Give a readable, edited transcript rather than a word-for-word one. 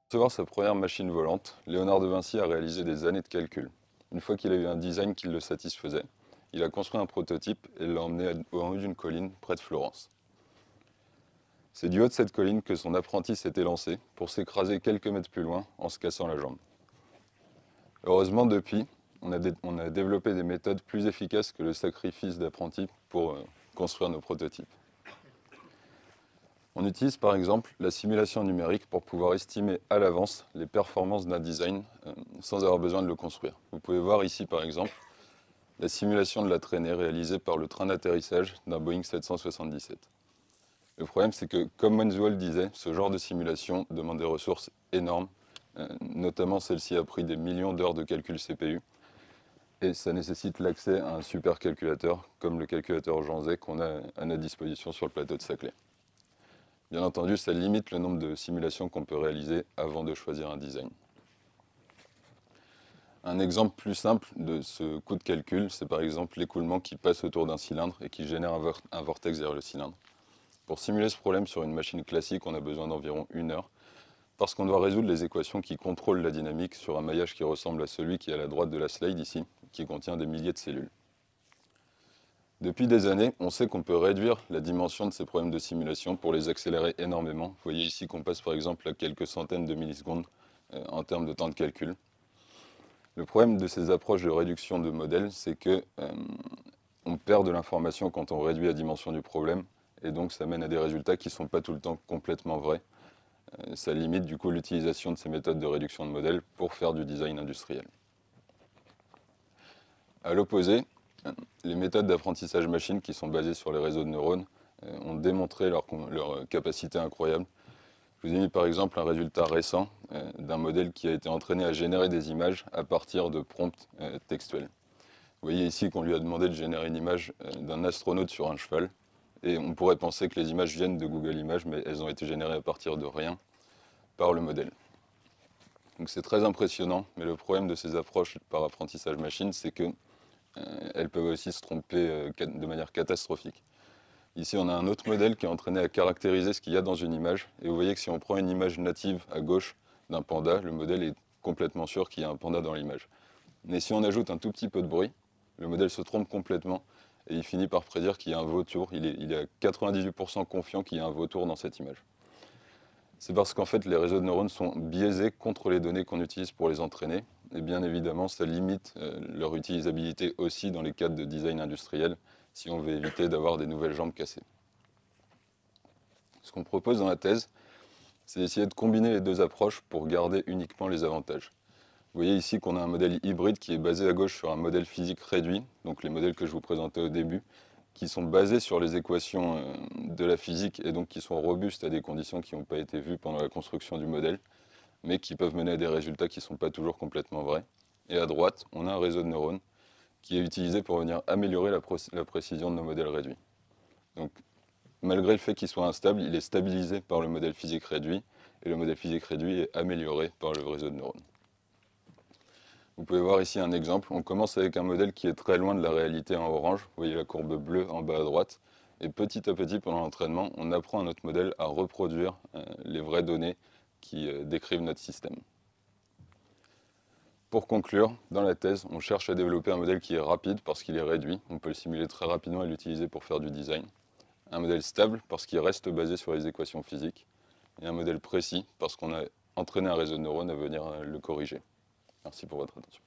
Recevoir sa première machine volante, Léonard de Vinci a réalisé des années de calculs. Une fois qu'il a eu un design qui le satisfaisait, il a construit un prototype et l'a emmené au haut d'une colline près de Florence. C'est du haut de cette colline que son apprenti s'était lancé pour s'écraser quelques mètres plus loin en se cassant la jambe. Heureusement, depuis, on a développé des méthodes plus efficaces que le sacrifice d'apprenti pour construire nos prototypes. On utilise par exemple la simulation numérique pour pouvoir estimer à l'avance les performances d'un design sans avoir besoin de le construire. Vous pouvez voir ici par exemple la simulation de la traînée réalisée par le train d'atterrissage d'un Boeing 777. Le problème c'est que, comme Manswell disait, ce genre de simulation demande des ressources énormes, notamment celle-ci a pris des millions d'heures de calcul CPU, et ça nécessite l'accès à un supercalculateur comme le calculateur Jean Zay qu'on a à notre disposition sur le plateau de Saclay. Bien entendu, ça limite le nombre de simulations qu'on peut réaliser avant de choisir un design. Un exemple plus simple de ce coût de calcul, c'est par exemple l'écoulement qui passe autour d'un cylindre et qui génère un vortex vers le cylindre. Pour simuler ce problème sur une machine classique, on a besoin d'environ 1 heure, parce qu'on doit résoudre les équations qui contrôlent la dynamique sur un maillage qui ressemble à celui qui est à la droite de la slide ici, qui contient des milliers de cellules. Depuis des années, on sait qu'on peut réduire la dimension de ces problèmes de simulation pour les accélérer énormément. Vous voyez ici qu'on passe par exemple à quelques centaines de millisecondes en termes de temps de calcul. Le problème de ces approches de réduction de modèles, c'est que on perd de l'information quand on réduit la dimension du problème, et donc ça mène à des résultats qui ne sont pas tout le temps complètement vrais. Ça limite du coup l'utilisation de ces méthodes de réduction de modèles pour faire du design industriel. À l'opposé, les méthodes d'apprentissage machine qui sont basées sur les réseaux de neurones ont démontré leur capacité incroyable. Je vous ai mis par exemple un résultat récent d'un modèle qui a été entraîné à générer des images à partir de prompts textuels. Vous voyez ici qu'on lui a demandé de générer une image d'un astronaute sur un cheval, et on pourrait penser que les images viennent de Google Images, mais elles ont été générées à partir de rien par le modèle. Donc c'est très impressionnant, mais le problème de ces approches par apprentissage machine, c'est que elles peuvent aussi se tromper de manière catastrophique. Ici, on a un autre modèle qui est entraîné à caractériser ce qu'il y a dans une image. Et vous voyez que si on prend une image native à gauche d'un panda, le modèle est complètement sûr qu'il y a un panda dans l'image. Mais si on ajoute un tout petit peu de bruit, le modèle se trompe complètement et il finit par prédire qu'il y a un vautour. Il est à 98% confiant qu'il y a un vautour dans cette image. C'est parce qu'en fait, les réseaux de neurones sont biaisés contre les données qu'on utilise pour les entraîner. Et bien évidemment, ça limite leur utilisabilité aussi dans les cadres de design industriel, si on veut éviter d'avoir des nouvelles jambes cassées. Ce qu'on propose dans la thèse, c'est d'essayer de combiner les deux approches pour garder uniquement les avantages. Vous voyez ici qu'on a un modèle hybride qui est basé à gauche sur un modèle physique réduit, donc les modèles que je vous présentais au début, qui sont basés sur les équations de la physique et donc qui sont robustes à des conditions qui n'ont pas été vues pendant la construction du modèle, mais qui peuvent mener à des résultats qui ne sont pas toujours complètement vrais. Et à droite, on a un réseau de neurones qui est utilisé pour venir améliorer la précision de nos modèles réduits. Donc, malgré le fait qu'il soit instable, il est stabilisé par le modèle physique réduit, et le modèle physique réduit est amélioré par le réseau de neurones. Vous pouvez voir ici un exemple. On commence avec un modèle qui est très loin de la réalité en orange. Vous voyez la courbe bleue en bas à droite. Et petit à petit, pendant l'entraînement, on apprend à notre modèle à reproduire les vraies données qui décrivent notre système. Pour conclure, dans la thèse, on cherche à développer un modèle qui est rapide parce qu'il est réduit. On peut le simuler très rapidement et l'utiliser pour faire du design. Un modèle stable parce qu'il reste basé sur les équations physiques. Et un modèle précis parce qu'on a entraîné un réseau de neurones à venir le corriger. Merci pour votre attention.